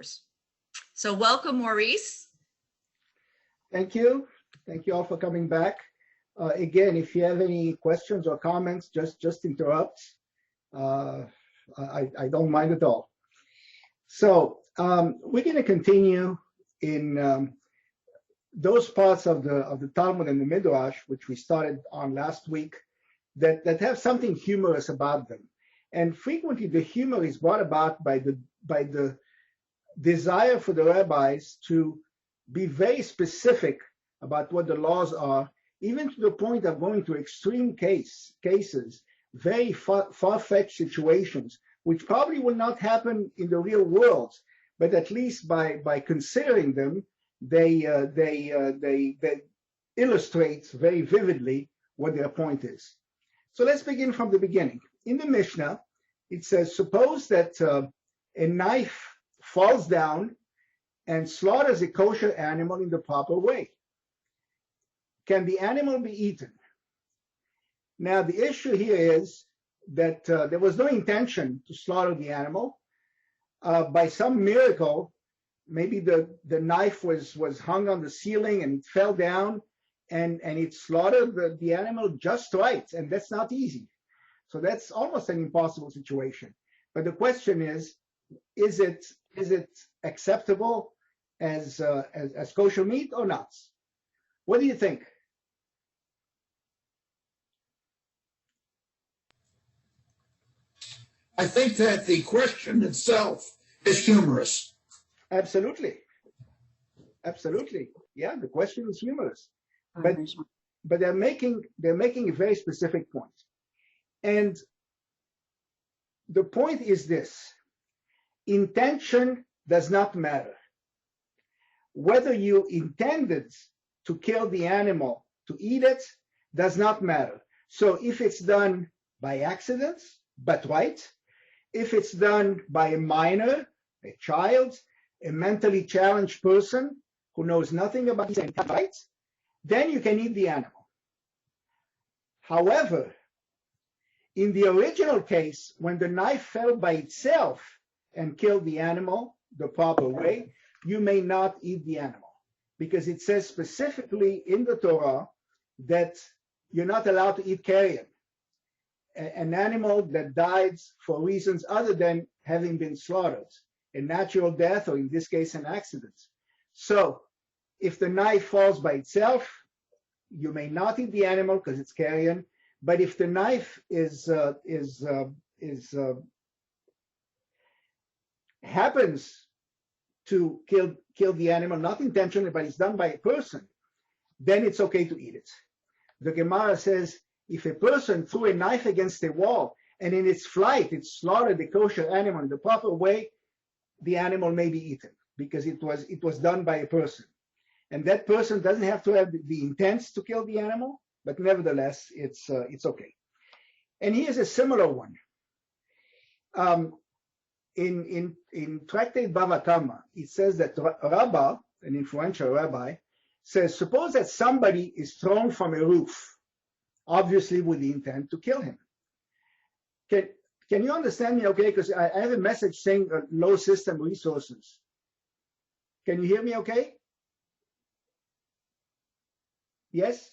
Answers. So welcome, Maurice. Thank you. Thank you all for coming back. Again, if you have any questions or comments, just interrupt. I don't mind at all. So we're going to continue in those parts of the Talmud and the Midrash, which we started on last week, that have something humorous about them. And frequently the humor is brought about by the desire for the rabbis to be very specific about what the laws are, even to the point of going to extreme cases, very far-fetched situations, which probably will not happen in the real world, but at least by considering them, they illustrate very vividly what their point is. So let's begin from the beginning. In the Mishnah, it says, suppose that a knife falls down and slaughters a kosher animal in the proper way. Can the animal be eaten? Now, the issue here is that there was no intention to slaughter the animal. By some miracle, maybe the knife was hung on the ceiling and it fell down and it slaughtered the animal just right, and that's not easy. So that's almost an impossible situation. But the question is it acceptable as kosher meat or not? What do you think? I think that the question itself is humorous. Absolutely. Absolutely. Yeah, the question is humorous. But they're making a very specific point. And the point is this: intention does not matter. Whether you intended to kill the animal, to eat it, does not matter. So if it's done by accident, but right, if it's done by a minor, a child, a mentally challenged person who knows nothing about these rights, then you can eat the animal. However, in the original case, when the knife fell by itself and killed the animal the proper way, you may not eat the animal, because it says specifically in the Torah that you're not allowed to eat carrion, an animal that died for reasons other than having been slaughtered, a natural death, or in this case, an accident. So if the knife falls by itself, you may not eat the animal because it's carrion. But if the knife happens to kill the animal, not intentionally, but it's done by a person, then it's okay to eat it. The Gemara says, if a person threw a knife against a wall and in its flight it slaughtered the kosher animal in the proper way, the animal may be eaten because it was done by a person. And that person doesn't have to have the intent to kill the animal, but nevertheless, it's okay. And here's a similar one. In Tractate Bava Kama, it says that Rabbi, an influential rabbi, says, suppose that somebody is thrown from a roof, obviously with the intent to kill him. Can you understand me okay? Because I have a message saying low system resources. Can you hear me okay? Yes?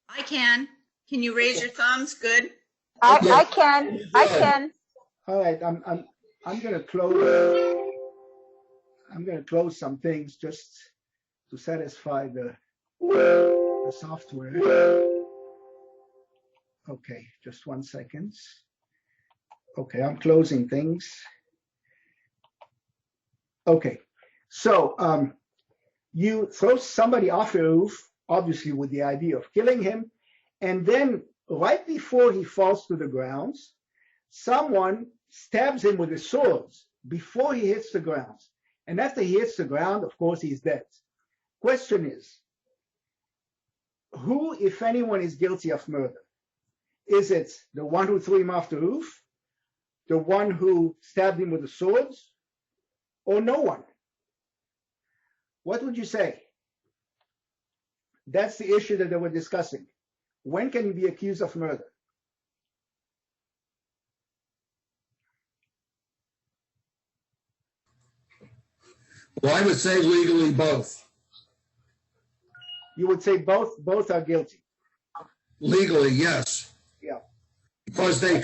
I can. Can you raise your thumbs? Good. I can. All right, I'm gonna close. I'm gonna close some things just to satisfy the software. Okay, just 1 second. Okay, I'm closing things. Okay, so you throw somebody off a roof, obviously with the idea of killing him, and then right before he falls to the ground, someone stabs him with a sword before he hits the ground. And after he hits the ground, of course, he's dead. Question is, who, if anyone, is guilty of murder? Is it the one who threw him off the roof, the one who stabbed him with the swords, or no one? What would you say? That's the issue that they were discussing. When can you be accused of murder? Well, I would say legally both. You would say both are guilty. Legally, yes. Yeah. Because they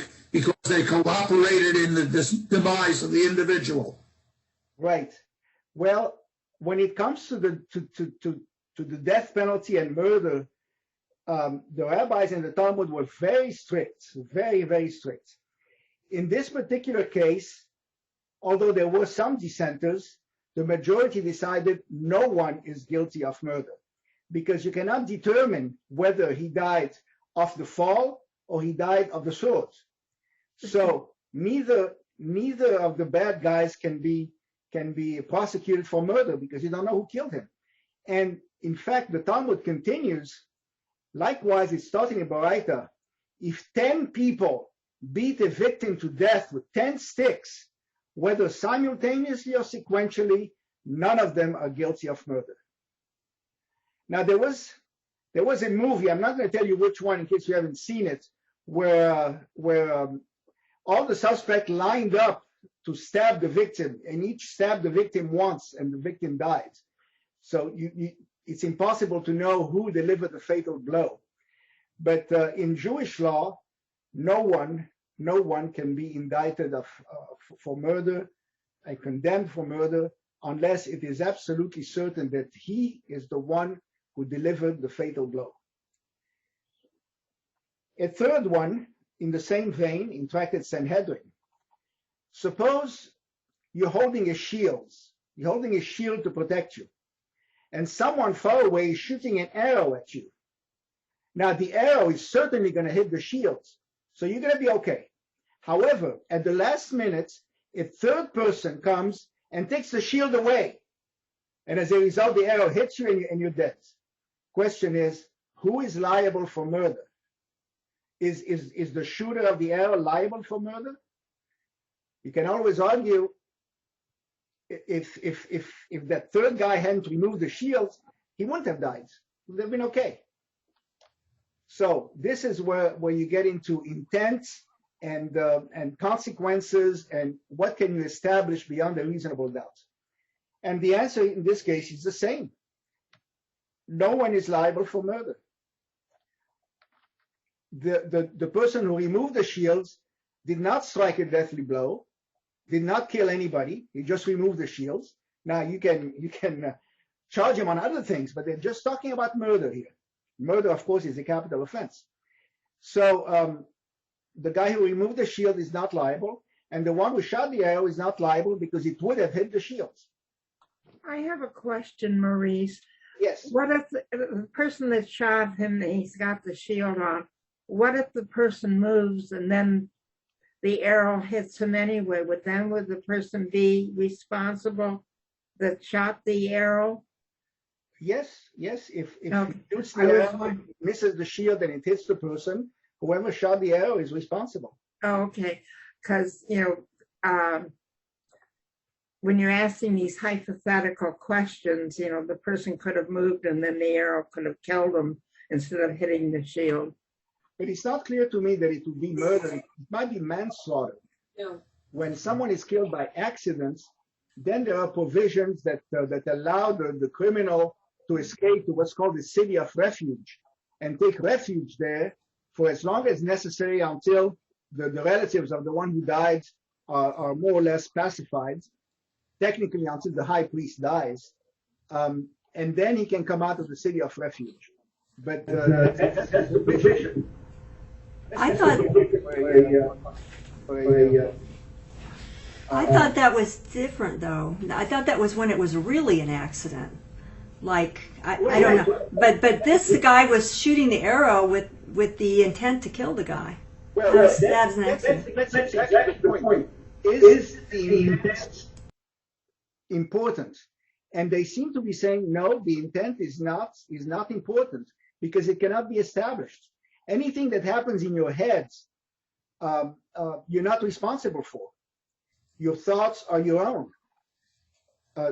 cooperated in the demise of the individual. Right. Well, when it comes to the death penalty and murder, the rabbis in the Talmud were very strict, very, very strict. In this particular case, although there were some dissenters, the majority decided no one is guilty of murder, because you cannot determine whether he died of the fall or he died of the sword. So neither of the bad guys can be prosecuted for murder, because you don't know who killed him. And in fact, the Talmud continues. Likewise, it's starting in Baraita. If 10 people beat a victim to death with 10 sticks, whether simultaneously or sequentially, none of them are guilty of murder. Now, there was a movie, I'm not going to tell you which one in case you haven't seen it, where all the suspects lined up to stab the victim, and each stabbed the victim once, and the victim died. So it's impossible to know who delivered the fatal blow. But in Jewish law, no one can be indicted for murder and condemned for murder unless it is absolutely certain that he is the one who delivered the fatal blow. A third one, in the same vein, in Tractate Sanhedrin. Suppose you're holding a shield to protect you, and someone far away is shooting an arrow at you. Now, the arrow is certainly going to hit the shield, so you're going to be okay. However, at the last minute, a third person comes and takes the shield away, and as a result, the arrow hits you and you're dead. Question is, who is liable for murder? Is the shooter of the arrow liable for murder? You can always argue if that third guy hadn't removed the shield, he wouldn't have died. He would have been okay. So this is where you get into intent and consequences and what can you establish beyond a reasonable doubt. And the answer in this case is the same. No one is liable for murder. The person who removed the shields did not strike a deathly blow, did not kill anybody. He just removed the shields. Now you can charge him on other things, but they're just talking about murder here. Murder, of course, is a capital offense. So the guy who removed the shield is not liable, and the one who shot the arrow is not liable because it would have hit the shields. I have a question, Maurice. Yes. What if the person that shot him, he's got the shield on, what if the person moves and then the arrow hits him anyway? Would the person be responsible that shot the arrow? Yes. If Okay. he shoots the arrow, misses the shield, and it hits the person, whoever shot the arrow is responsible. Oh, okay. Because, when you're asking these hypothetical questions, the person could have moved and then the arrow could have killed him instead of hitting the shield. But it's not clear to me that it would be murder. It might be manslaughter. No. When someone is killed by accident, then there are provisions that allow the criminal to escape to what's called the city of refuge and take refuge there for as long as necessary until the relatives of the one who died are more or less pacified, technically until the high priest dies. And then he can come out of the city of refuge. But that's the provision. I thought that was different, though. I thought that was when it was really an accident. Like, I don't know. But the guy was shooting the arrow with the intent to kill the guy. Well, that's an accident. That's exactly the point. Is the intent important? And they seem to be saying, no, the intent is not important because it cannot be established. Anything that happens in your head, you're not responsible for. Your thoughts are your own.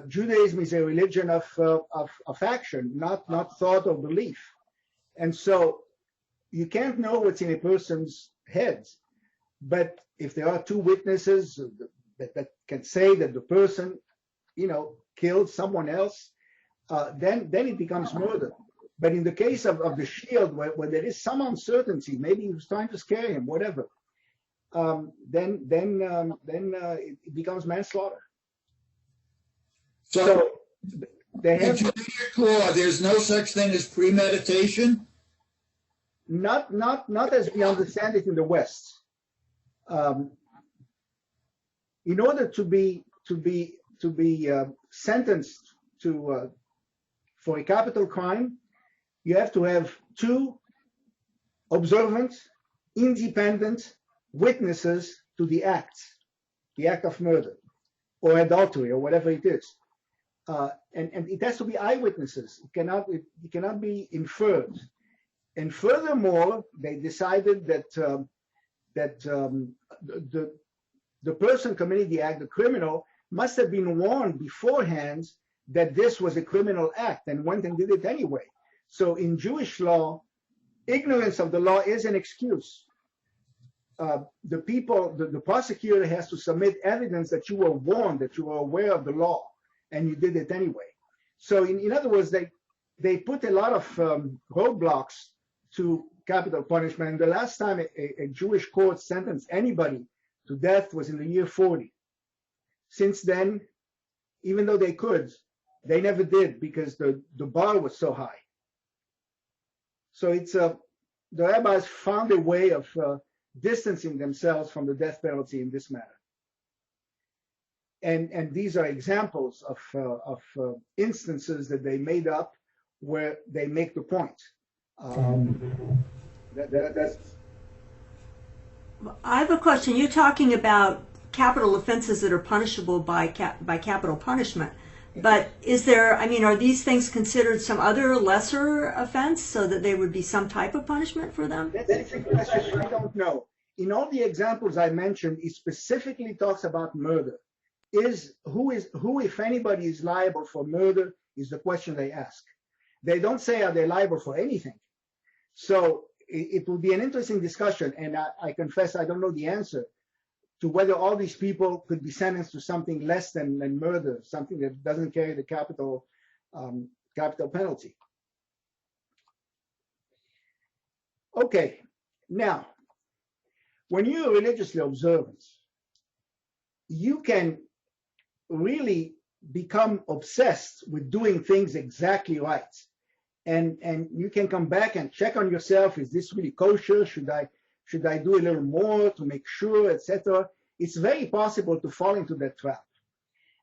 Judaism is a religion of action, not thought or belief. And so you can't know what's in a person's head. But if there are two witnesses that can say that the person killed someone else, then it becomes murder. But in the case of the shield, where there is some uncertainty, maybe he was trying to scare him, whatever, then it becomes manslaughter. So they in have Jewish law, there's no such thing as premeditation? not as we understand it in the West. In order to be sentenced for a capital crime, you have to have two observant, independent witnesses to the act of murder or adultery or whatever it is, and it has to be eyewitnesses. It cannot be inferred. And furthermore, they decided that the person committing the act, the criminal, must have been warned beforehand that this was a criminal act and went and did it anyway. So in Jewish law, ignorance of the law is an excuse. The prosecutor has to submit evidence that you were warned, that you were aware of the law, and you did it anyway. So in other words, they put a lot of roadblocks to capital punishment. And the last time a Jewish court sentenced anybody to death was in the year 40. Since then, even though they could, they never did because the bar was so high. So the rabbis found a way of distancing themselves from the death penalty in this matter. And these are examples of instances that they made up where they make the point. That's. I have a question. You're talking about capital offenses that are punishable by capital punishment. But are these things considered some other lesser offense so that there would be some type of punishment for them? That's a question I don't know. In all the examples I mentioned, it specifically talks about murder. Who, if anybody, is liable for murder is the question they ask. They don't say are they liable for anything. So it will be an interesting discussion, and I confess I don't know the answer to whether all these people could be sentenced to something less than murder, something that doesn't carry the capital penalty. Okay, now, when you're religiously observant, you can really become obsessed with doing things exactly right. And you can come back and check on yourself, is this really kosher? Should I do a little more to make sure, etc.? It's very possible to fall into that trap.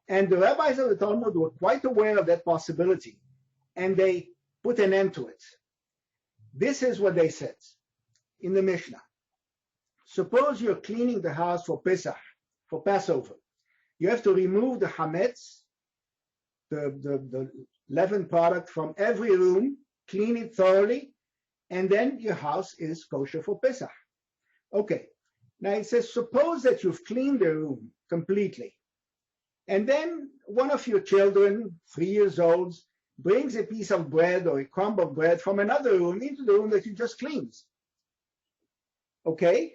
And the rabbis of the Talmud were quite aware of that possibility, and they put an end to it. This is what they said in the Mishnah. Suppose you're cleaning the house for Pesach, for Passover. You have to remove the hametz, the leavened product, from every room, clean it thoroughly, and then your house is kosher for Pesach. Okay, now it says, suppose that you've cleaned the room completely, and then one of your children, 3 years old, brings a piece of bread or a crumb of bread from another room into the room that you just cleaned. Okay,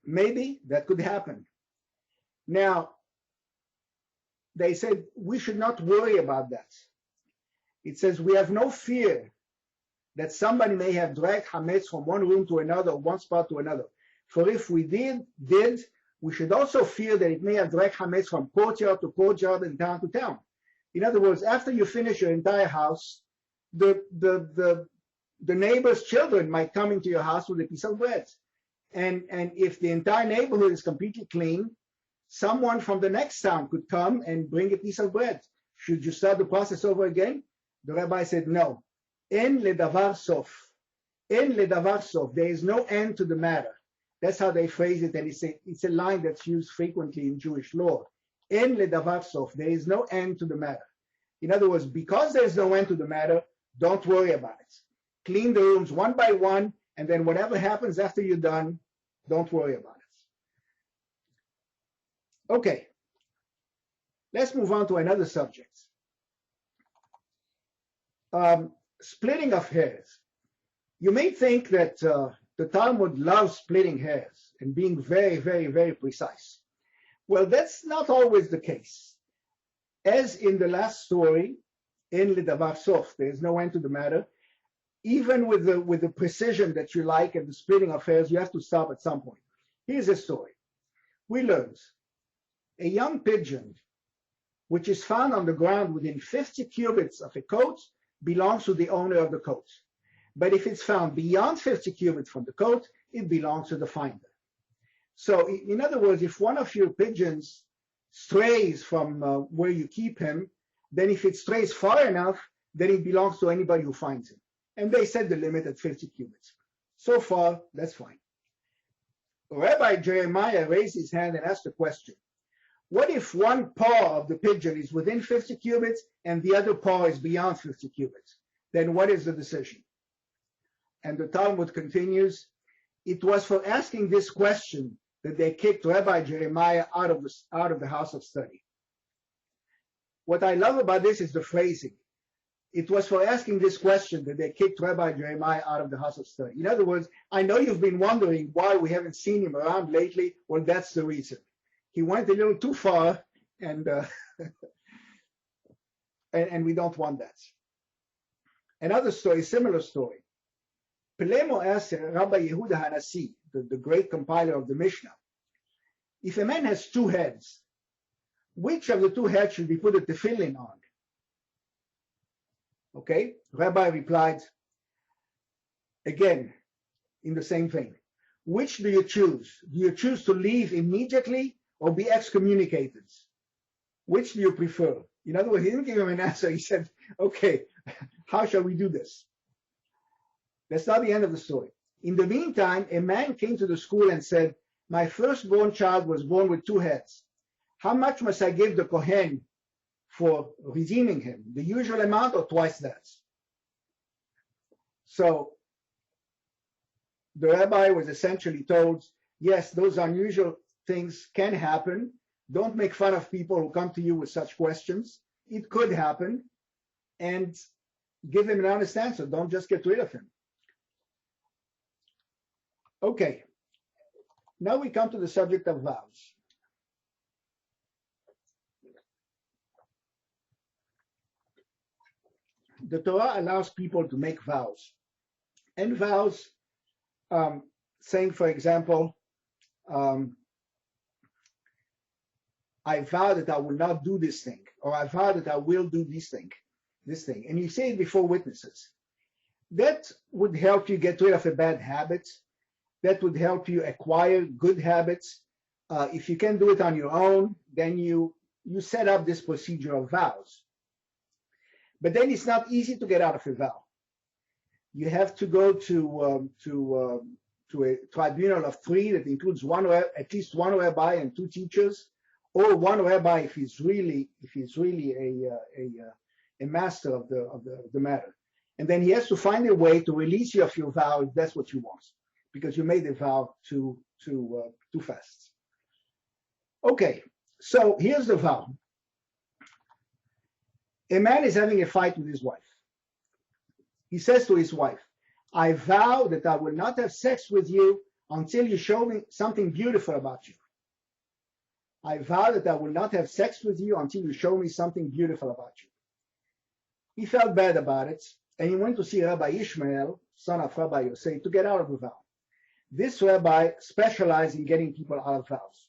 maybe that could happen. Now, they said we should not worry about that. It says we have no fear that somebody may have dragged hametz from one room to another, one spot to another. For if we did, we should also fear that it may have dragged hametz from courtyard to courtyard and town to town. In other words, after you finish your entire house, the neighbor's children might come into your house with a piece of bread. And if the entire neighborhood is completely clean, someone from the next town could come and bring a piece of bread. Should you start the process over again? The rabbi said, no. En ledavar sof. En ledavar sof. There is no end to the matter. That's how they phrase it, and it's a line that's used frequently in Jewish law. En ledavar sof. There is no end to the matter. In other words, because there's no end to the matter, don't worry about it. Clean the rooms one by one, and then whatever happens after you're done, don't worry about it. Okay, let's move on to another subject. Splitting of hairs. You may think that the Talmud loves splitting hairs and being very, very, very precise. Well, that's not always the case. as in the last story, in Lidavar Sof, there is no end to the matter. Even with the precision that you like and the splitting of hairs, you have to stop at some point. Here's a story. We learned a young pigeon, which is found on the ground within 50 cubits of a coat, belongs to the owner of the coat. But if it's found beyond 50 cubits from the coat, it belongs to the finder. So in other words, if one of your pigeons strays from where you keep him, then if it strays far enough, then it belongs to anybody who finds him. And they set the limit at 50 cubits. So far, that's fine. Rabbi Jeremiah raised his hand and asked a question. What if one paw of the pigeon is within 50 cubits and the other paw is beyond 50 cubits? Then what is the decision? And the Talmud continues, it was for asking this question that they kicked Rabbi Jeremiah out of the house of study. What I love about this is the phrasing. It was for asking this question that they kicked Rabbi Jeremiah out of the house of study. In other words, I know you've been wondering why we haven't seen him around lately. Well, that's the reason. He went a little too far, and and we don't want that. Another story, similar story. Pelemo asked Rabbi Yehuda Hanasi, the great compiler of the Mishnah, if a man has two heads, which of the two heads should be put a tefillin on? Okay, Rabbi replied, again, in the same vein, which do you choose? Do you choose to leave immediately or be excommunicated? Which do you prefer? In other words, he didn't give him an answer. He said, okay, how shall we do this? That's not the end of the story. In the meantime, a man came to the school and said, my firstborn child was born with two heads. How much must I give the Kohen for redeeming him? The usual amount or twice that? So the rabbi was essentially told, yes, those unusual things can happen. Don't make fun of people who come to you with such questions. It could happen. And give him an honest answer. Don't just get rid of him. Okay. Now we come to the subject of vows. The Torah allows people to make vows. And vows, saying, for example, I vow that I will not do this thing, or I vow that I will do this thing. And you say it before witnesses. That would help you get rid of a bad habit. That would help you acquire good habits. If you can do it on your own, then you set up this procedure of vows. But then it's not easy to get out of a vow. You have to go to a tribunal of three that includes at least one rabbi and two teachers, or one rabbi if he's really a master of the matter. And then he has to find a way to release you of your vow if that's what you want, because you made a vow too fast. Okay, so here's the vow. A man is having a fight with his wife. He says to his wife, I vow that I will not have sex with you until you show me something beautiful about you. I vow that I will not have sex with you until you show me something beautiful about you. He felt bad about it, and he went to see Rabbi Ishmael, son of Rabbi Yosef, to get out of the vow. This rabbi specialized in getting people out of vows.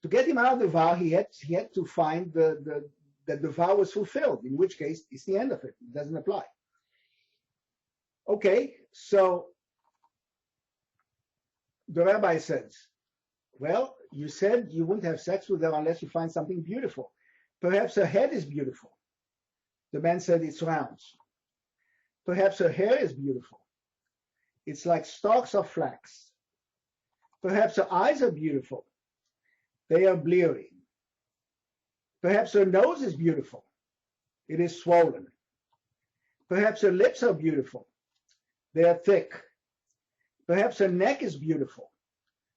To get him out of the vow, he had to find that the vow was fulfilled, in which case it's the end of it. It doesn't apply. Okay, so the rabbi says, well, you said you wouldn't have sex with her unless you find something beautiful. Perhaps her head is beautiful. The man said it's round. Perhaps her hair is beautiful. It's like stalks of flax. Perhaps her eyes are beautiful. They are bleary. Perhaps her nose is beautiful. It is swollen. Perhaps her lips are beautiful. They are thick. Perhaps her neck is beautiful.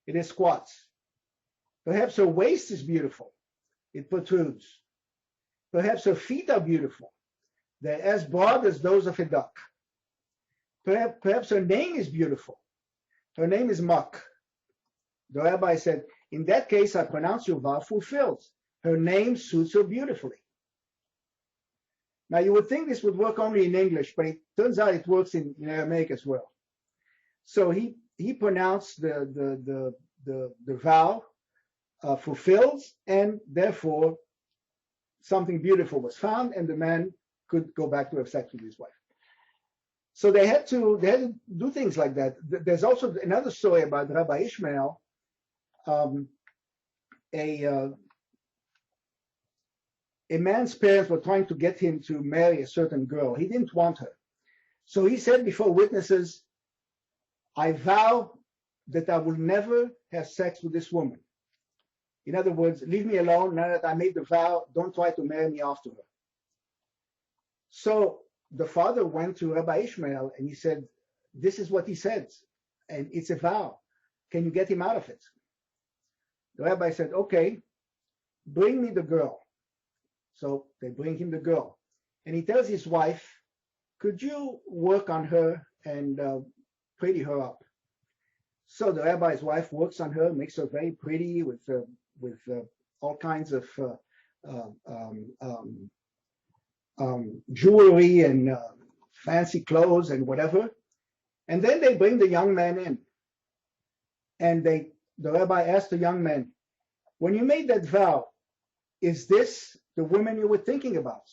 It is squat. Perhaps her waist is beautiful. It protrudes. Perhaps her feet are beautiful. They're as broad as those of a duck. Perhaps her name is beautiful. Her name is Muk. The rabbi said, in that case, I pronounce your vow fulfilled. Her name suits her beautifully. Now, you would think this would work only in English, but it turns out it works in Aramaic as well. So he pronounced the vow fulfilled, and therefore something beautiful was found, and the man could go back to have sex with his wife. So they had to do things like that. There's also another story about Rabbi Ishmael. A man's parents were trying to get him to marry a certain girl. He didn't want her. So he said before witnesses, I vow that I will never have sex with this woman. In other words, leave me alone. Now that I made the vow, don't try to marry me after her. So the father went to Rabbi Ishmael and he said, this is what he said, and it's a vow. Can you get him out of it? The rabbi said, okay, bring me the girl. So they bring him the girl. And he tells his wife, could you work on her and pretty her up? So the rabbi's wife works on her, makes her very pretty with all kinds of jewelry and fancy clothes and whatever. And then they bring the young man in. And the rabbi asked the young man, when you made that vow, is this the woman you were thinking about?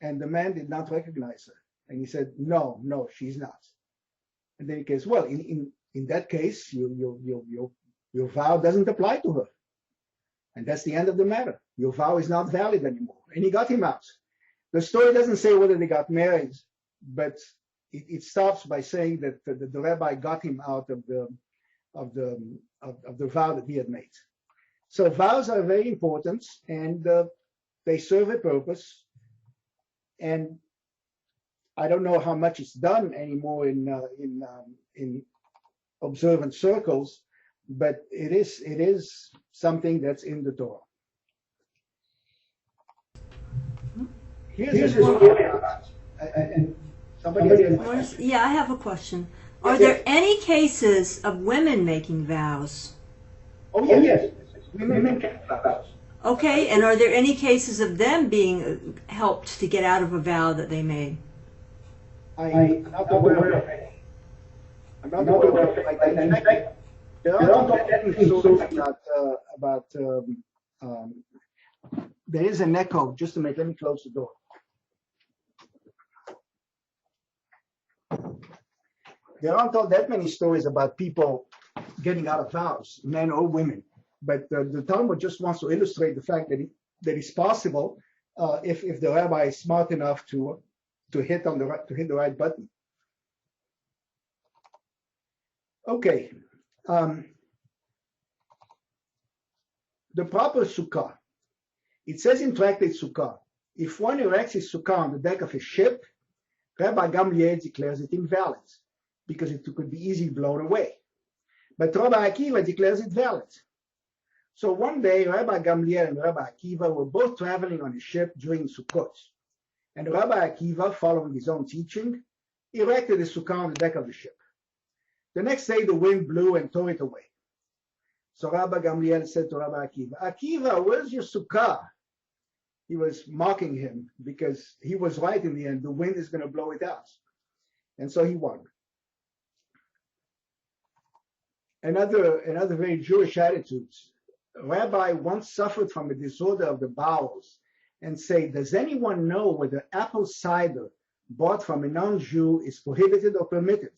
And the man did not recognize her. And he said, no, she's not. And then he goes, well, in that case, your vow doesn't apply to her. And that's the end of the matter. Your vow is not valid anymore. And he got him out. The story doesn't say whether they got married, but it stops by saying that the rabbi got him out of the vow that he had made. So vows are very important, and they serve a purpose. And I don't know how much it's done anymore in observant circles, but it is something that's in the Torah. Here's a story. And somebody has Yeah, I have a question. Are there any cases of women making vows? Oh, yes. Women make vows. Okay, and are there any cases of them being helped to get out of a vow that they made? I'm not aware of it. I'm not aware of it. In fact, there are many stories about there is an echo, just to let me close the door. There aren't all that many stories about people getting out of vows, men or women. But the Talmud just wants to illustrate the fact that it's possible if the rabbi is smart enough to hit the right button. Okay, the proper sukkah. It says in Tractate Sukkah, if one erects his sukkah on the deck of a ship, Rabbi Gamliel declares it invalid because it could be easily blown away. But Rabbi Akiva declares it valid. So one day, Rabbi Gamliel and Rabbi Akiva were both traveling on a ship during Sukkot. And Rabbi Akiva, following his own teaching, erected a sukkah on the deck of the ship. The next day, the wind blew and tore it away. So Rabbi Gamliel said to Rabbi Akiva, Akiva, where's your sukkah? He was mocking him because he was right in the end. The wind is going to blow it out. And so he won. Another very Jewish attitude. Rabbi once suffered from a disorder of the bowels and said, does anyone know whether apple cider bought from a non-Jew is prohibited or permitted?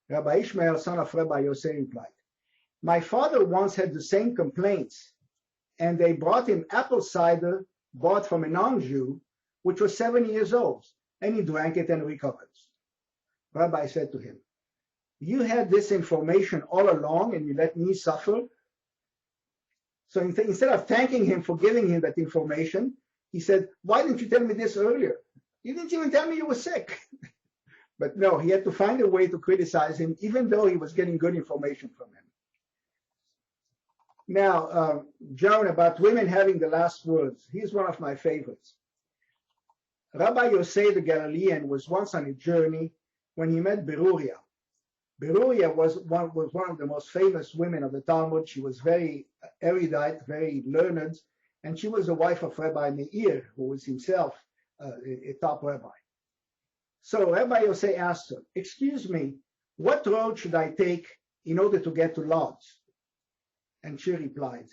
Rabbi Ishmael, son of Rabbi Yosef, replied, my father once had the same complaints, and they brought him apple cider bought from a non-Jew, which was 7 years old, and he drank it and recovered. Rabbi said to him, you had this information all along and you let me suffer? So instead of thanking him for giving him that information, he said, why didn't you tell me this earlier? You didn't even tell me you were sick. But no, he had to find a way to criticize him, even though he was getting good information from him. Now, Joan, about women having the last words, here's one of my favorites. Rabbi Yosef the Galilean was once on a journey when he met Beruria. Beruria was one of the most famous women of the Talmud. She was very erudite, very learned, and she was the wife of Rabbi Meir, who was himself a top rabbi. So Rabbi Yosei asked her, "Excuse me, what road should I take in order to get to Lodz?" And she replied,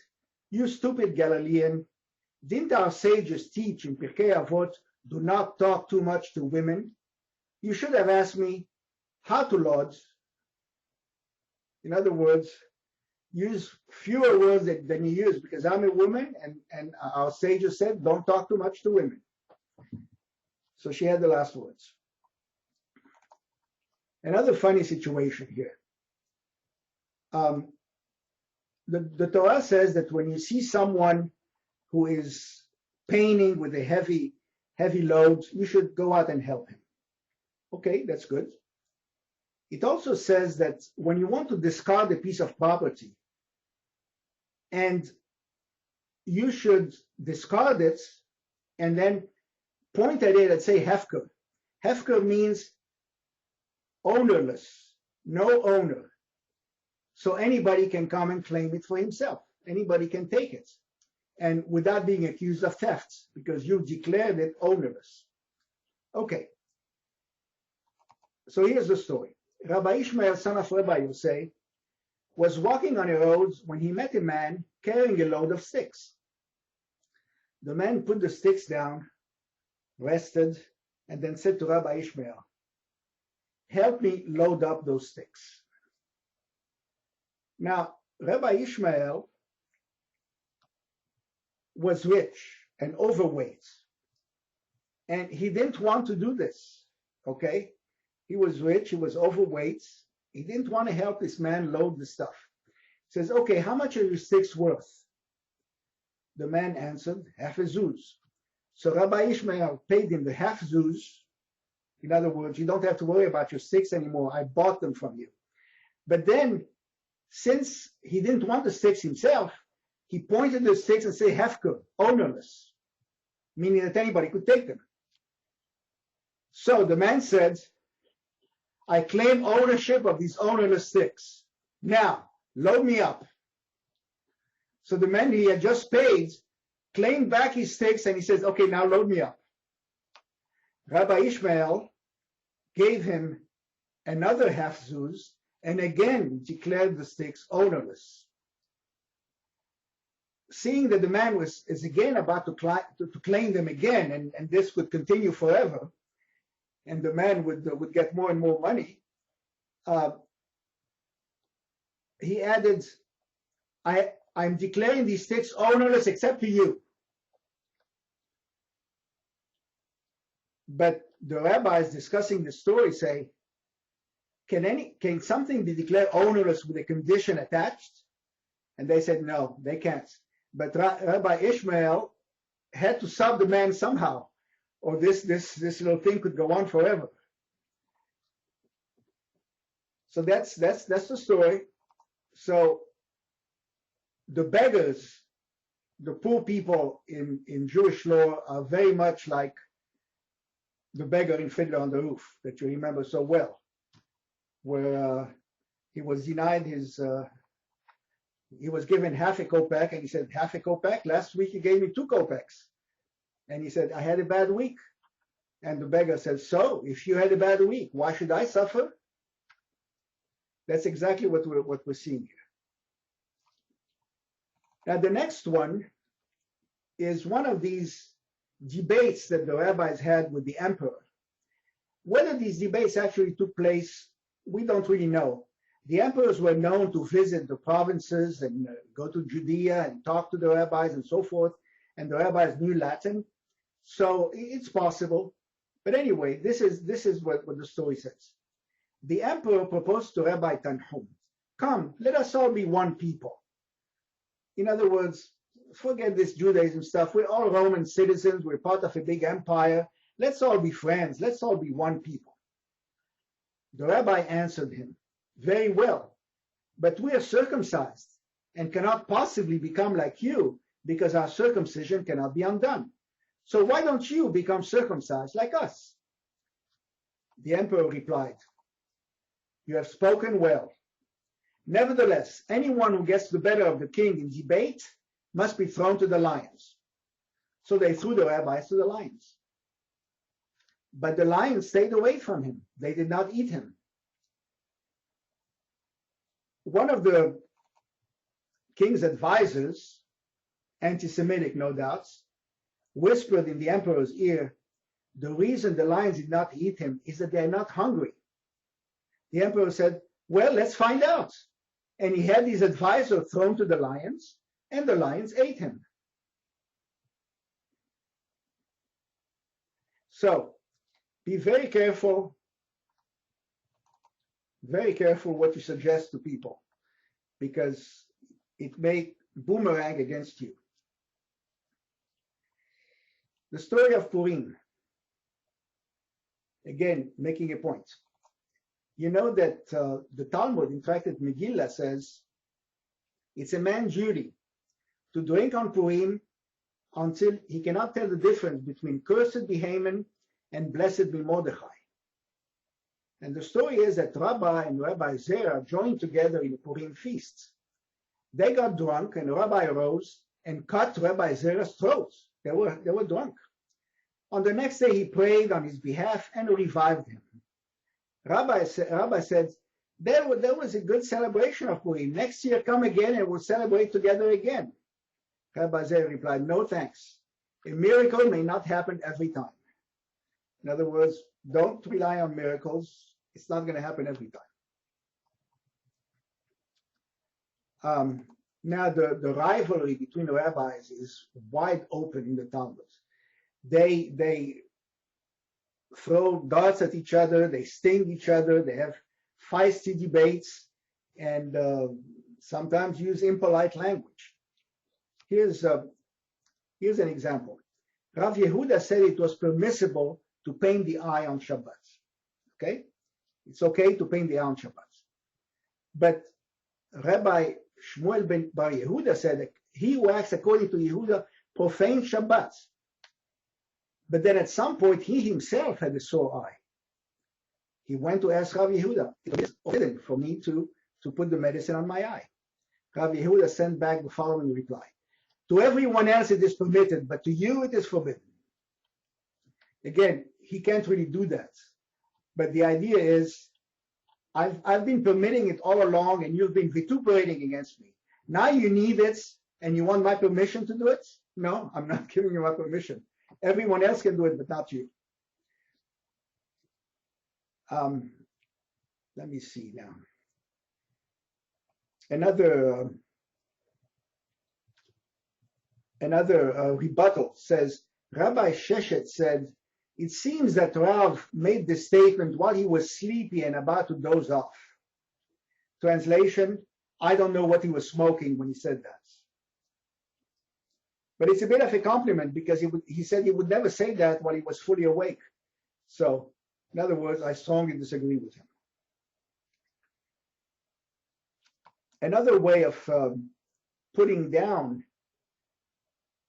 "You stupid Galilean, didn't our sages teach in Pirkei Avot, do not talk too much to women? You should have asked me how to Lodz." In other words, use fewer words than you use, because I'm a woman, and our sages said, don't talk too much to women. So she had the last words. Another funny situation here. The Torah says that when you see someone who is painting with a heavy load, you should go out and help him. Okay, that's good. It also says that when you want to discard a piece of property, and you should discard it and then point at it and say hefker. Hefker means ownerless, no owner. So anybody can come and claim it for himself. Anybody can take it, and without being accused of theft, because you declared it ownerless. Okay. So here's the story. Rabbi Ishmael, son of Rabbi Yosei, was walking on a road when he met a man carrying a load of sticks. The man put the sticks down, rested, and then said to Rabbi Ishmael, "Help me load up those sticks." Now, Rabbi Ishmael was rich and overweight, and he didn't want to do this, okay? He was rich, he was overweight, he didn't want to help this man load the stuff. He says, "Okay, how much are your sticks worth?" The man answered, "Half a zuz." So Rabbi Ishmael paid him the half zuz. In other words, you don't have to worry about your sticks anymore. I bought them from you. But then, since he didn't want the sticks himself, he pointed the sticks and said, hefker, ownerless, meaning that anybody could take them. So the man said, "I claim ownership of these ownerless sticks. Now, load me up." So the man he had just paid claimed back his sticks, and he says, "Okay, now load me up." Rabbi Ishmael gave him another half zuz and again declared the sticks ownerless. Seeing that the man is again about to claim them again, and this would continue forever, and the man would get more and more money, he added, I'm declaring these sticks ownerless except to you. But the rabbis discussing the story say, can something be declared ownerless with a condition attached? And they said, no, they can't. But Rabbi Ishmael had to stop the man somehow, or this little thing could go on forever. So that's the story. So the beggars, the poor people in Jewish law, are very much like the beggar in Fiddler on the Roof that you remember so well, where he was denied his, he was given half a kopeck, and he said, half a kopeck? Last week you gave me 2 kopecks. And he said, I had a bad week. And the beggar said, so, if you had a bad week, why should I suffer? That's exactly what we're seeing here. Now, the next one is one of these debates that the rabbis had with the emperor. Whether these debates actually took place, we don't really know. The emperors were known to visit the provinces and go to Judea and talk to the rabbis and so forth, and the rabbis knew Latin, so it's possible. But anyway, this is what the story says. The emperor proposed to Rabbi Tanhum, come, let us all be one people. In other words, forget this Judaism stuff. We're all Roman citizens. We're part of a big empire. Let's all be friends. Let's all be one people. The rabbi answered him, very well, but we are circumcised and cannot possibly become like you because our circumcision cannot be undone. So why don't you become circumcised like us? The emperor replied, you have spoken well. Nevertheless, anyone who gets the better of the king in debate must be thrown to the lions. So they threw the rabbis to the lions. But the lions stayed away from him. They did not eat him. One of the king's advisors, anti-Semitic no doubts, whispered in the emperor's ear, the reason the lions did not eat him is that they are not hungry. The emperor said, well, let's find out. And he had his advisor thrown to the lions, and the lions ate him. So be very careful what you suggest to people, because it may boomerang against you. The story of Purim, again, making a point. You know that the Talmud, in fact, at Megillah says it's a man's duty to drink on Purim until he cannot tell the difference between cursed be Haman and blessed be Mordechai. And the story is that Rabbi and Rabbi Zerah joined together in a Purim feast. They got drunk, and Rabbi arose and cut Rabbi Zerah's throat. They were drunk. On the next day, he prayed on his behalf and revived him. Rabbi said, there was a good celebration of Purim. Next year, come again and we'll celebrate together again. Rabbi Zerah replied, no thanks. A miracle may not happen every time. In other words, don't rely on miracles. It's not going to happen every time. Now, the rivalry between the rabbis is wide open in the Talmud. They throw darts at each other, they sting each other, they have feisty debates, and sometimes use impolite language. Here's an example. Rav Yehuda said it was permissible to paint the eye on Shabbat. Okay? It's okay to paint the eye on Shabbat. But Rabbi Shmuel ben Bar Yehuda said that he who acts according to Yehuda profanes Shabbat. But then at some point, he himself had a sore eye. He went to ask Rav Yehuda, it is forbidden for me to put the medicine on my eye. Rav Yehuda sent back the following reply. To everyone else it is permitted, but to you it is forbidden. Again, he can't really do that. But the idea is, I've been permitting it all along, and you've been vituperating against me. Now you need it, and you want my permission to do it? No, I'm not giving you my permission. Everyone else can do it, but not you. Let me see now. Another rebuttal says, Rabbi Sheshet said, it seems that Rav made this statement while he was sleepy and about to doze off. Translation, I don't know what he was smoking when he said that. But it's a bit of a compliment, because he said he would never say that while he was fully awake. So, in other words, I strongly disagree with him. Another way of putting down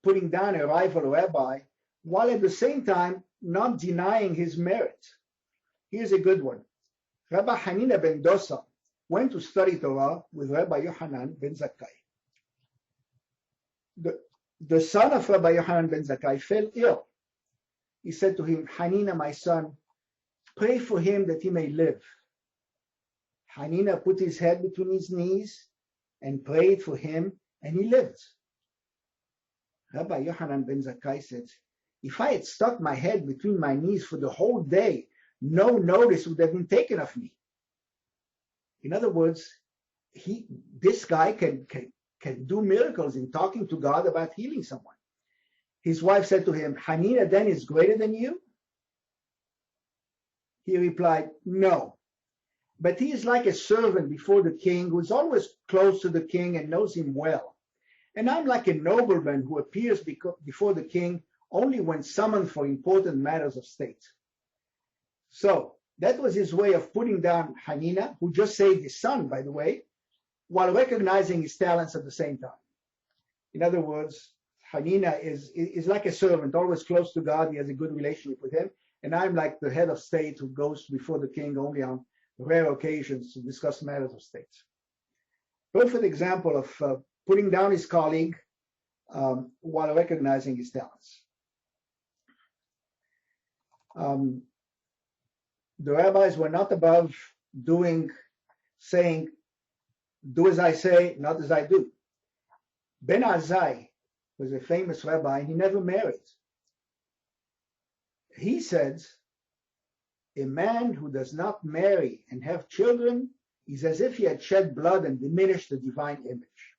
a rival rabbi, while at the same time not denying his merit. Here's a good one. Rabbi Hanina ben Dosa went to study Torah with Rabbi Yohanan ben Zakkai. The son of Rabbi Yohanan ben Zakkai fell ill. He said to him, Hanina, my son, pray for him that he may live. Hanina put his head between his knees and prayed for him, and he lived. Rabbi Yohanan ben Zakkai said, if I had stuck my head between my knees for the whole day, no notice would have been taken of me. In other words, this guy can do miracles in talking to God about healing someone. His wife said to him, Hanina then is greater than you? He replied, no. But he is like a servant before the king, who is always close to the king and knows him well. And I'm like a nobleman who appears before the king only when summoned for important matters of state. So that was his way of putting down Hanina, who just saved his son, by the way, while recognizing his talents at the same time. In other words, Hanina is like a servant, always close to God. He has a good relationship with him. And I'm like the head of state who goes before the king only on rare occasions to discuss matters of state. Perfect example of putting down his colleague while recognizing his talents. The rabbis were not above saying, do as I say, not as I do. Ben Azai was a famous rabbi, and he never married. He said, a man who does not marry and have children is as if he had shed blood and diminished the divine image.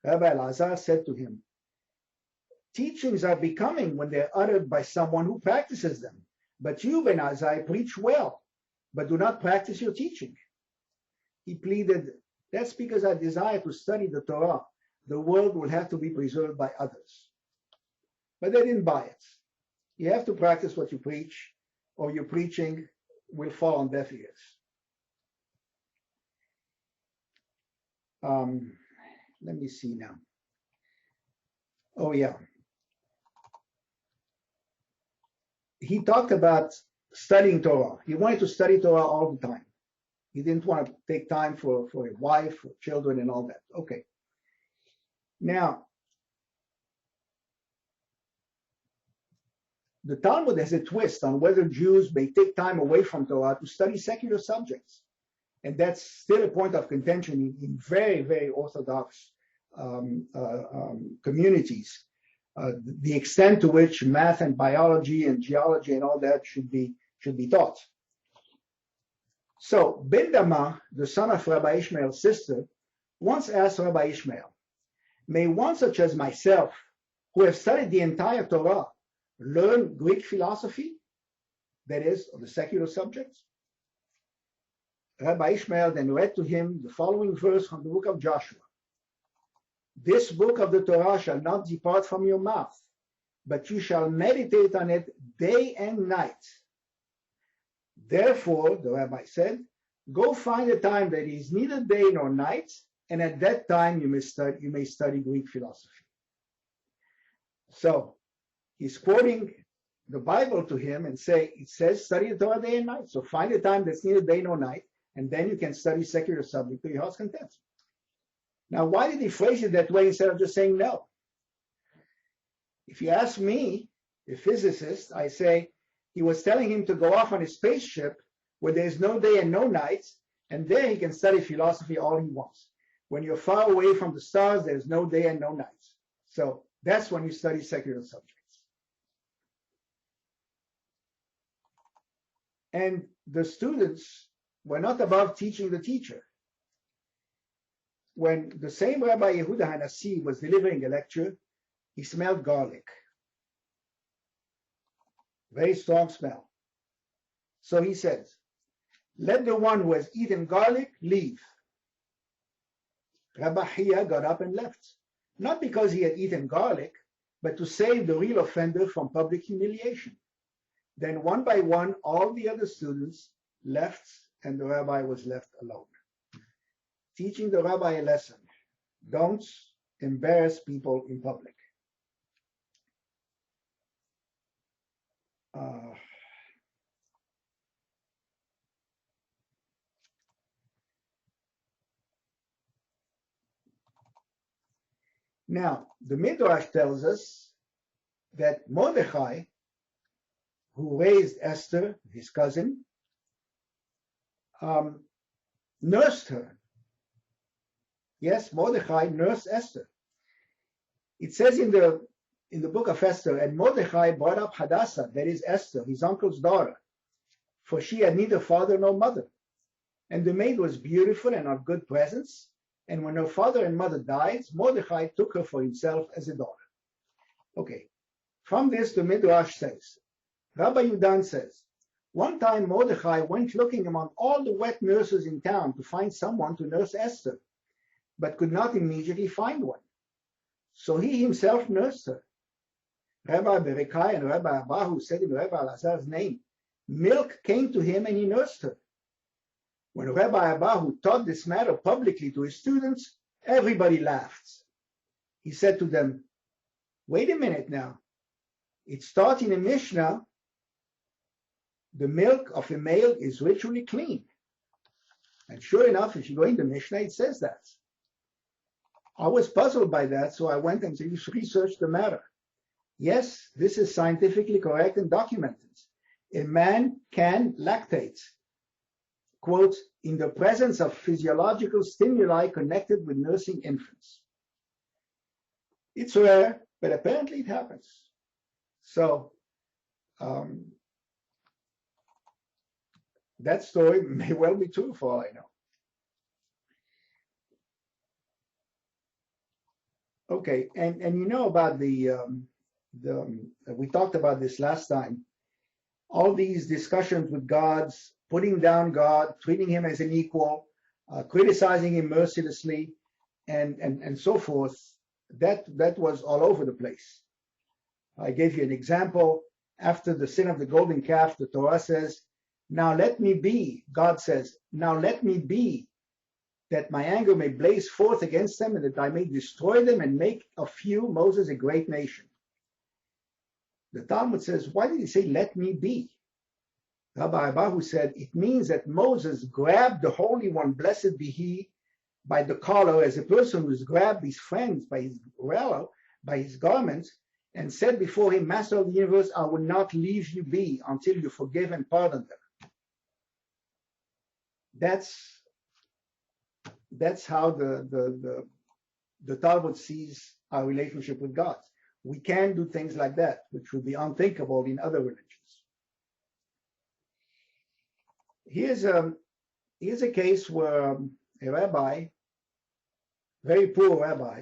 Rabbi Elazar said to him, teachings are becoming when they're uttered by someone who practices them. But you, Ben Azai, preach well, but do not practice your teaching. He pleaded, that's because I desire to study the Torah. The world will have to be preserved by others. But they didn't buy it. You have to practice what you preach, or your preaching will fall on deaf ears. Let me see now. Oh, yeah. He talked about studying Torah. He wanted to study Torah all the time. He didn't want to take time for a wife, for children, and all that. Okay. Now, the Talmud has a twist on whether Jews may take time away from Torah to study secular subjects. And that's still a point of contention in very, very orthodox communities. The extent to which math and biology and geology and all that should be taught. So Ben Dama, the son of Rabbi Ishmael's sister, once asked Rabbi Ishmael, may one such as myself, who have studied the entire Torah, learn Greek philosophy, that is, of the secular subjects? Rabbi Ishmael then read to him the following verse from the book of Joshua. This book of the Torah shall not depart from your mouth, but you shall meditate on it day and night. Therefore, the rabbi said, go find a time that is neither day nor night, and at that time you may study Greek philosophy. So he's quoting the Bible to him and it says study the Torah day and night. So find a time that's neither day nor night, and then you can study secular subject to your heart's content. Now, why did he phrase it that way instead of just saying no? If you ask me, a physicist, I say he was telling him to go off on his spaceship where there's no day and no night, and there he can study philosophy all he wants. When you're far away from the stars, there's no day and no night. So that's when you study secular subjects. And the students were not above teaching the teacher. When the same Rabbi Yehuda Hanassi was delivering a lecture, he smelled garlic. Very strong smell. So he says, let the one who has eaten garlic leave. Rabbi Hiya got up and left, not because he had eaten garlic, but to save the real offender from public humiliation. Then one by one, all the other students left, and the rabbi was left alone. Teaching the rabbi a lesson. Don't embarrass people in public. Now, the Midrash tells us that Mordechai, who raised Esther, his cousin, nursed her. Yes, Mordechai nursed Esther. It says in the book of Esther, and Mordechai brought up Hadassah, that is Esther, his uncle's daughter, for she had neither father nor mother. And the maid was beautiful and of good presence. And when her father and mother died, Mordechai took her for himself as a daughter. Okay, from this the Midrash says, Rabbi Yudan says, one time Mordechai went looking among all the wet nurses in town to find someone to nurse Esther, but could not immediately find one. So he himself nursed her. Rabbi Berekai and Rabbi Abahu said in Rabbi Elazar's name, milk came to him and he nursed her. When Rabbi Abahu taught this matter publicly to his students, everybody laughed. He said to them, wait a minute now. It's taught in a Mishnah, the milk of a male is ritually clean. And sure enough, if you go in the Mishnah, it says that. I was puzzled by that, so I went and researched the matter. Yes, this is scientifically correct and documented. A man can lactate, quote, in the presence of physiological stimuli connected with nursing infants. It's rare, but apparently it happens. So that story may well be true for all I know. Okay, and you know about we talked about this last time, all these discussions with gods, putting down God, treating him as an equal, criticizing him mercilessly, and so forth. That was all over the place. I gave you an example. After the sin of the golden calf, the Torah says, now let me be, God says, now let me be, that my anger may blaze forth against them, and that I may destroy them and make of you, Moses, a great nation. The Talmud says, why did he say, let me be? Rabbi Abahu said, it means that Moses grabbed the Holy One, blessed be he, by the collar, as a person who's grabbed his friends by his garments, and said before him, Master of the universe, I will not leave you be until you forgive and pardon them. That's how the Talmud sees our relationship with God. We can do things like that, which would be unthinkable in other religions. Here's a case where a rabbi, very poor rabbi,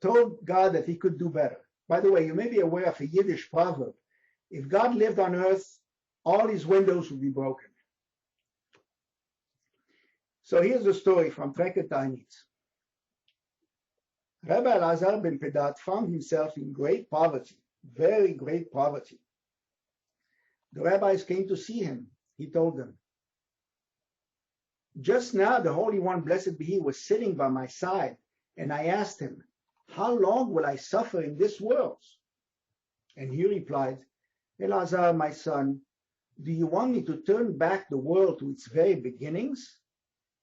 told God that he could do better. By the way, you may be aware of a Yiddish proverb. If God lived on earth, all his windows would be broken. So here's a story from Treket Ta'anit. Rabbi Elazar ben Pedat found himself in great poverty, very great poverty. The rabbis came to see him. He told them, just now the Holy One, blessed be he, was sitting by my side, and I asked him, how long will I suffer in this world? And he replied, Elazar, my son, do you want me to turn back the world to its very beginnings?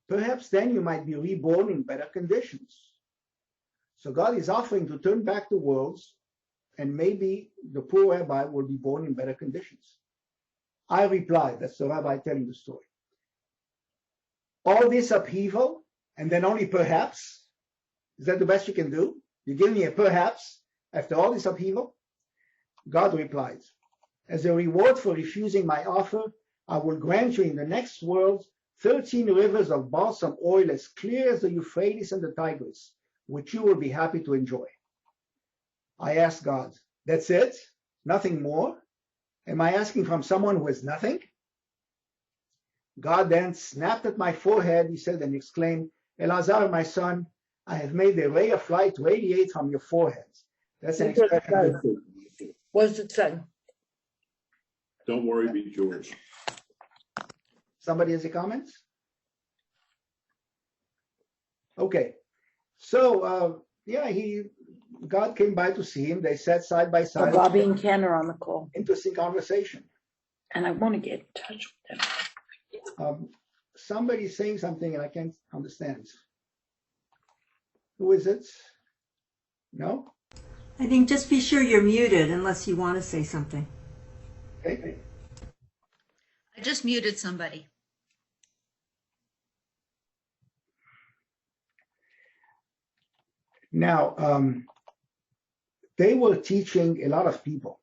Perhaps then you might be reborn in better conditions. So God is offering to turn back the worlds, and maybe the poor rabbi will be born in better conditions. I replied, that's the rabbi telling the story. All this upheaval, and then only perhaps, is that the best you can do? You give me a perhaps after all this upheaval? God replied, as a reward for refusing my offer, I will grant you in the next world 13 rivers of balsam oil as clear as the Euphrates and the Tigris, which you will be happy to enjoy. I asked God, that's it? Nothing more? Am I asking from someone who has nothing? God then snapped at my forehead, he said, and exclaimed, Elazar, my son, I have made a ray of light radiate from your forehead. That's an expression. What does it say? Don't worry, be George. Somebody has a comment? Okay. So, God came by to see him. They sat side by side. Rabbi and Ken are on the call. Interesting conversation. And I want to get in touch with them. Somebody's saying something and I can't understand. Who is it? No? I think just be sure you're muted unless you want to say something. Okay. I just muted somebody. Now, they were teaching a lot of people.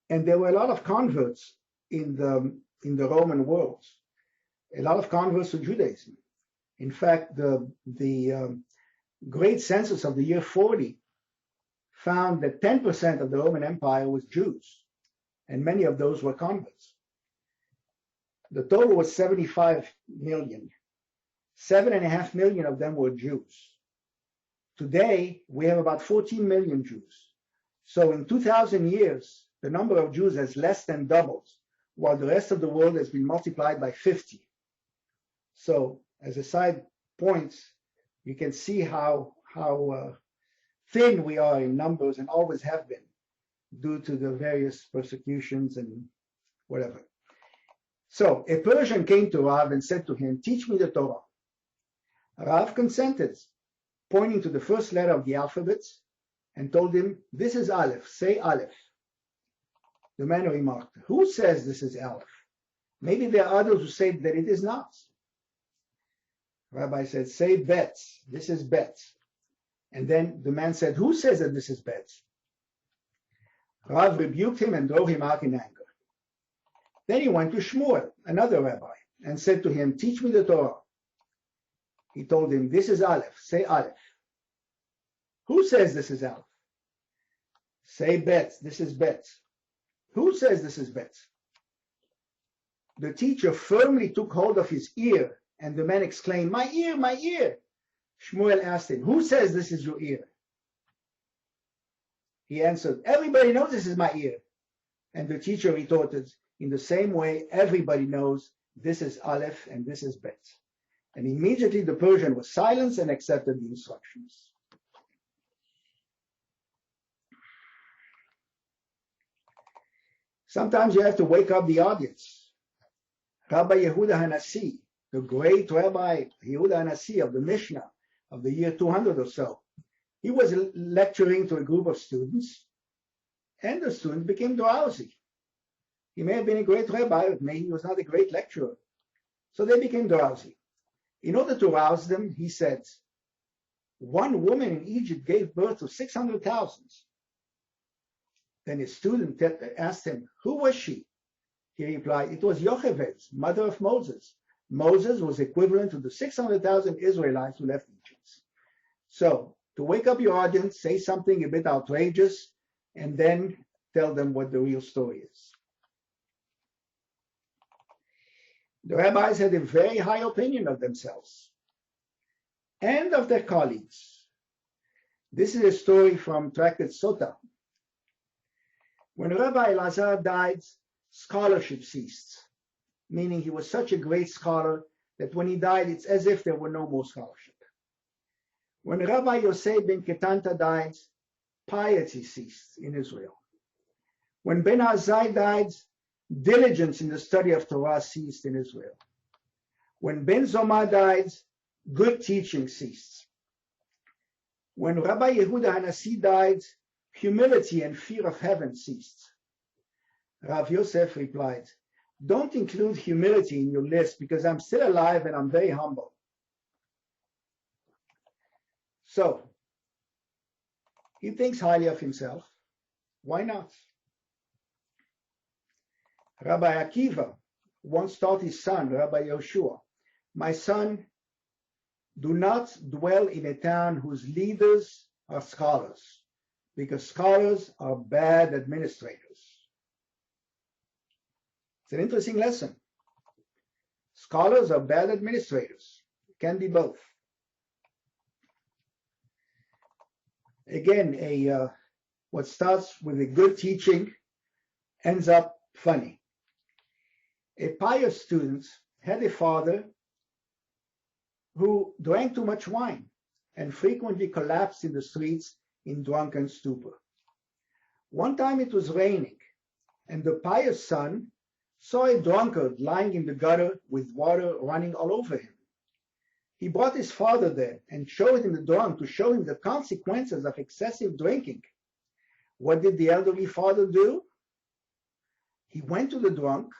And there were a lot of converts in the Roman world, a lot of converts to Judaism. In fact, the great census of the year 40 found that 10% of the Roman Empire was Jews, and many of those were converts. The total was 75 million. 7.5 million of them were Jews. Today, we have about 14 million Jews. So in 2,000 years, the number of Jews has less than doubled, while the rest of the world has been multiplied by 50. So as a side point, you can see how thin we are in numbers and always have been due to the various persecutions and whatever. So a Persian came to Rav and said to him, teach me the Torah. Rav consented, pointing to the first letter of the alphabet, and told him, "This is Aleph, say Aleph." The man remarked, "Who says this is Aleph? Maybe there are others who say that it is not." Rabbi said, "Say Bet, this is Bet." And then the man said, "Who says that this is Bet?" Rav rebuked him and drove him out in anger. Then he went to Shmuel, another rabbi, and said to him, "Teach me the Torah." He told him, "This is Aleph, say Aleph." "Who says this is Aleph?" "Say Bet, this is Bet." "Who says this is Bet?" The teacher firmly took hold of his ear, and the man exclaimed, "My ear, my ear!" Shmuel asked him, "Who says this is your ear?" He answered, "Everybody knows this is my ear." And the teacher retorted, "In the same way, everybody knows this is Aleph and this is Bet." And immediately the Persian was silenced and accepted the instructions. Sometimes you have to wake up the audience. Rabbi Yehuda Hanassi, the great Rabbi Yehuda Hanassi of the Mishnah of the year 200 or so, he was lecturing to a group of students, and the students became drowsy. He may have been a great rabbi, but maybe he was not a great lecturer. So they became drowsy. In order to rouse them, he said, "One woman in Egypt gave birth to 600,000. Then his student asked him, "Who was she?" He replied, "It was Yocheved, mother of Moses." Moses was equivalent to the 600,000 Israelites who left Egypt. So, to wake up your audience, say something a bit outrageous, and then tell them what the real story is. The rabbis had a very high opinion of themselves and of their colleagues. This is a story from Tractate Sota. When Rabbi Elazar died, scholarship ceased, meaning he was such a great scholar that when he died, it's as if there were no more scholarship. When Rabbi Yosef ben Ketanta died, piety ceased in Israel. When Ben Azai died, diligence in the study of Torah ceased in Israel. When Ben Zoma died, good teaching ceased. When Rabbi Yehuda Hanassi died, humility and fear of heaven ceased. Rav Yosef replied, "Don't include humility in your list because I'm still alive and I'm very humble." So, he thinks highly of himself. Why not? Rabbi Akiva once taught his son, Rabbi Yoshua, "My son, do not dwell in a town whose leaders are scholars, because scholars are bad administrators." It's an interesting lesson. Scholars are bad administrators. It can be both. Again, what starts with a good teaching ends up funny. A pious student had a father who drank too much wine and frequently collapsed in the streets in drunken stupor. One time it was raining, and the pious son saw a drunkard lying in the gutter with water running all over him. He brought his father there and showed him the drunk to show him the consequences of excessive drinking. What did the elderly father do? He went to the drunk,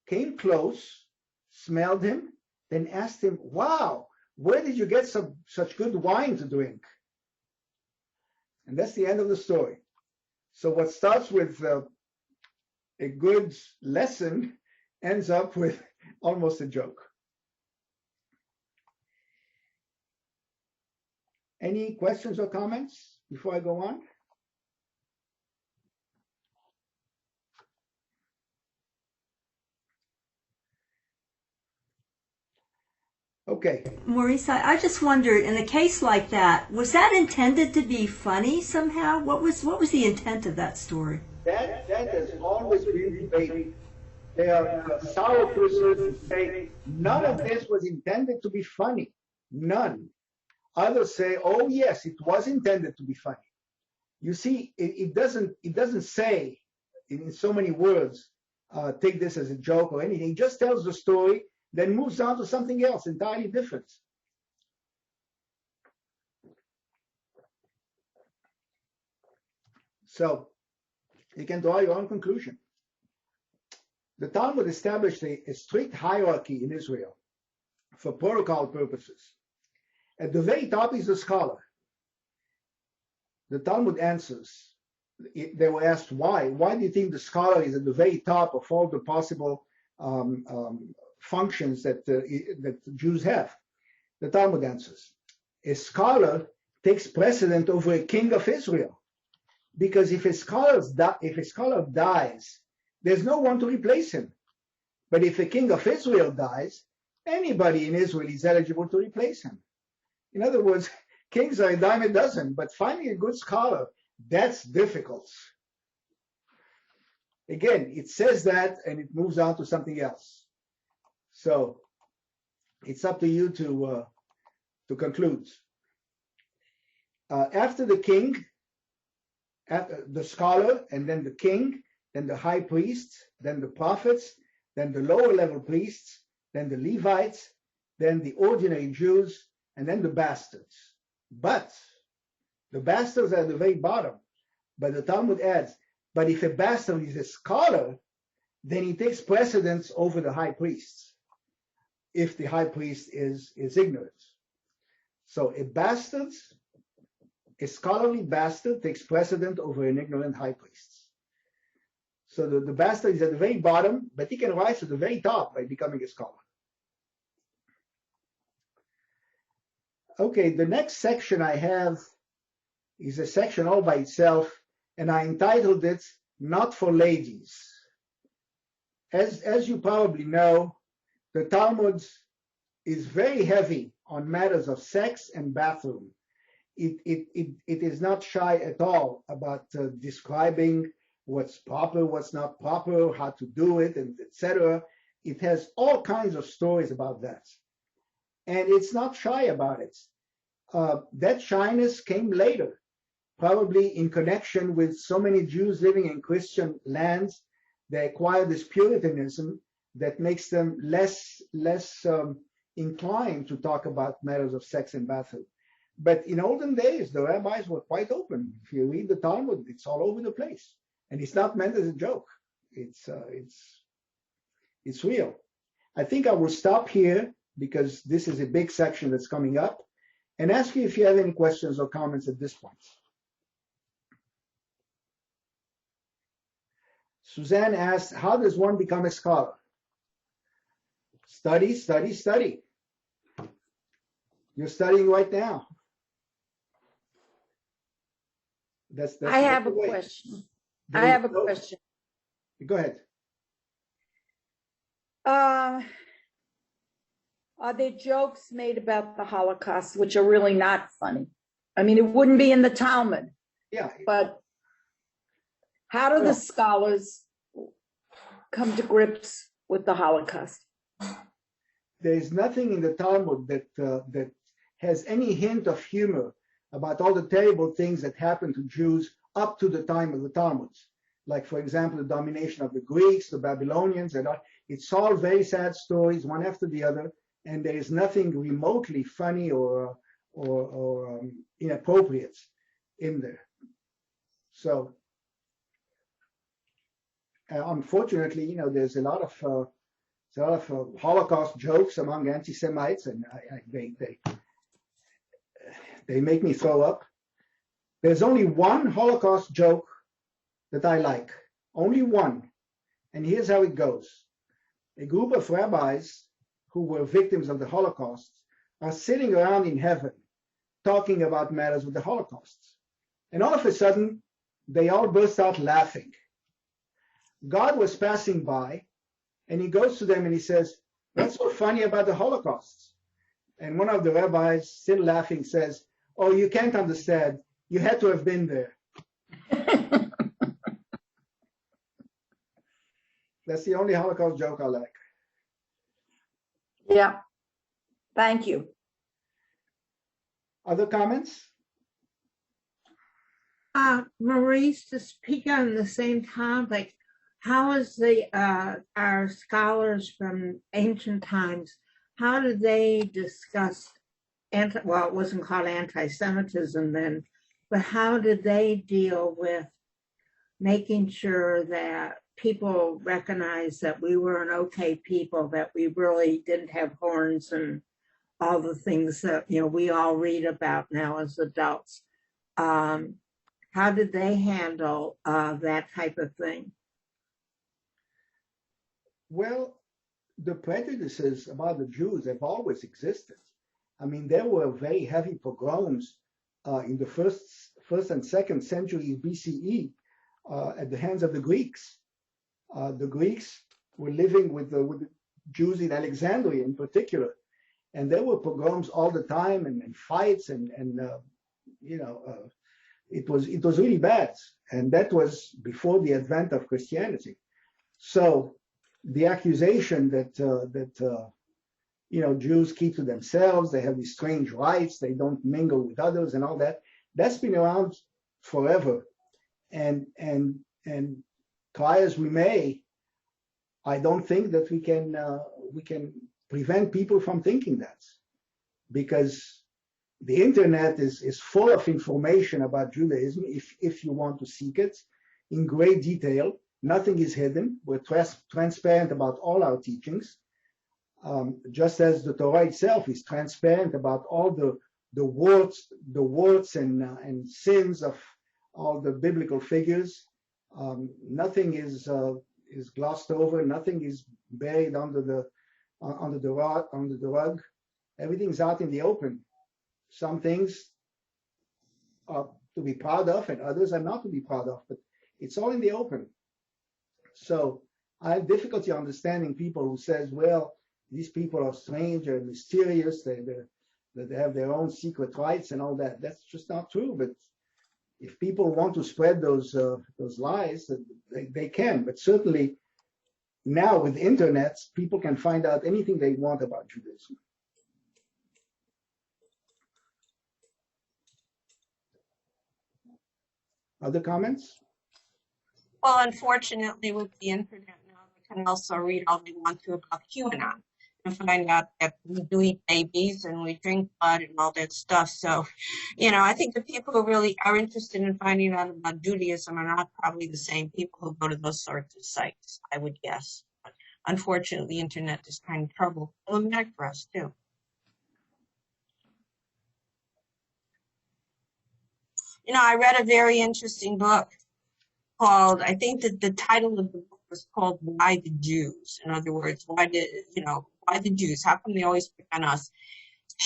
came close, smelled him, then asked him, "Wow, where did you get such good wine to drink?" And that's the end of the story. So what starts with a good lesson ends up with almost a joke. Any questions or comments before I go on? Okay. Maurice, I just wondered, in a case like that, was that intended to be funny somehow? What was the intent of that story? That has always been debated. There are sour persons who say none of this was intended to be funny. None. Others say, "Oh yes, it was intended to be funny." You see, it doesn't say in so many words, take this as a joke or anything. It just tells the story, then moves on to something else entirely different. So you can draw your own conclusion. The Talmud established a strict hierarchy in Israel for protocol purposes. At the very top is the scholar. The Talmud Answers. They were asked why. Why do you think the scholar is at the very top of all the possible functions that Jews have? The Talmud Answers. A scholar takes precedent over a king of Israel, because if a scholar dies, there's no one to replace him. But if a king of Israel dies, anybody in Israel is eligible to replace him. In other words, kings are a dime a dozen, but finding a good scholar, that's difficult. Again, it says that and it moves on to something else. So it's up to you to conclude. After the king, after the scholar, and then the king, then the high priest, then the prophets, then the lower level priests, then the Levites, then the ordinary Jews, and then the bastards. But the bastards are at the very bottom. But the Talmud adds, but if a bastard is a scholar, then he takes precedence over the high priests, if the high priest is ignorant. So a scholarly bastard takes precedent over an ignorant high priest. So the bastard is at the very bottom, but he can rise to the very top by becoming a scholar. Okay, the next section I have is a section all by itself, and I entitled it, Not for Ladies. As you probably know, the Talmud is very heavy on matters of sex and bathroom. It is not shy at all about describing what's proper, what's not proper, how to do it, and etc. It has all kinds of stories about that. And it's not shy about it. That shyness came later, probably in connection with so many Jews living in Christian lands. They acquired this Puritanism that makes them less inclined to talk about matters of sex and bathroom. But in olden days, the rabbis were quite open. If you read the Talmud, it's all over the place. And it's not meant as a joke. It's real. I think I will stop here because this is a big section that's coming up, and ask you if you have any questions or comments at this point. Suzanne asked, how does one become a scholar? Study, study, study. You're studying right now. That's I have a the way. question. There I you have a go. question. Go ahead. Are there jokes made about the Holocaust which are really not funny? I mean, it wouldn't be in the Talmud, Yeah. but how do the scholars come to grips with the Holocaust? There is nothing in the Talmud that has any hint of humor about all the terrible things that happened to Jews up to the time of the Talmud. Like, for example, the domination of the Greeks, the Babylonians, and all. It's all very sad stories, one after the other, and there is nothing remotely funny or inappropriate in there. So, unfortunately, there's a lot of Holocaust jokes among anti-Semites, and they make me throw up. There's only one Holocaust joke that I like, only one, and here's how it goes. A group of rabbis who were victims of the Holocaust are sitting around in heaven talking about matters with the Holocaust, and all of a sudden they all burst out laughing. God was passing by, and he goes to them and he says, "What's so funny about the Holocaust?" And one of the rabbis, still laughing, says, "Oh, you can't understand. You had to have been there." That's the only Holocaust joke I like. Yeah. Thank you. Other comments? Maurice, to speak on the same topic, how is our scholars from ancient times, how did they discuss well, it wasn't called anti-Semitism then, but how did they deal with making sure that people recognize that we were an okay people, that we really didn't have horns and all the things that, you know, we all read about now as adults. How did they handle that type of thing? Well, the prejudices about the Jews have always existed. I mean, there were very heavy pogroms in the first and second centuries BCE at the hands of the Greeks. The Greeks were living with the Jews in Alexandria in particular, and there were pogroms all the time and fights and you know, it was really bad, and that was before the advent of Christianity. So the accusation that you know, Jews keep to themselves, they have these strange rights, they don't mingle with others and all that, that's been around forever. And try as we may, I don't think that we can prevent people from thinking that, because the internet is full of information about Judaism if you want to seek it in great detail. Nothing is hidden. We're transparent about all our teachings, just as the Torah itself is transparent about all the warts and sins of all the biblical figures. Nothing is glossed over. Nothing is buried under the rug. Everything's out in the open. Some things are to be proud of, and others are not to be proud of. But it's all in the open. So I have difficulty understanding people who says, well, these people are strange or mysterious, they have their own secret rights and all that. That's just not true. But if people want to spread those lies, they can. But certainly now with the internet, people can find out anything they want about Judaism. Other comments? Well, unfortunately, with the internet now, they can also read all they want to about QAnon and find out that we do eat babies and we drink blood and all that stuff. So, you know, I think the people who really are interested in finding out about Judaism are not probably the same people who go to those sorts of sites, I would guess. But unfortunately, the internet is kind of problematic for us, too. You know, I read a very interesting book called, I think that the title of the book was called Why the Jews? In other words, why the Jews? How come they always pick on us?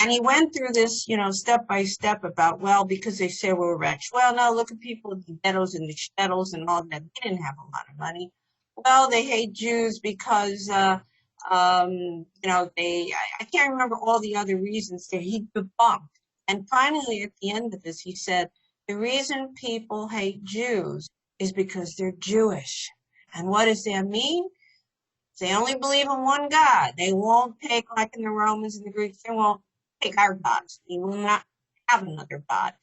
And he went through this, you know, step by step about, well, because they say we're rich. Well, no, look at people at the ghettos and the shtetls and all that. They didn't have a lot of money. Well, they hate Jews because, you know, I can't remember all the other reasons that he debunked. And finally, at the end of this, he said, the reason people hate Jews is because they're Jewish. And what does that mean? They only believe in one God. They won't take, like in the Romans and the Greeks, they won't take our gods. They will not have another God.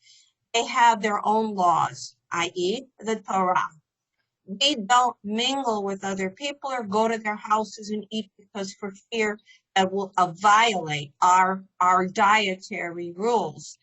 They have their own laws, i.e. the Torah. We don't mingle with other people or go to their houses and eat because for fear that will violate our dietary rules.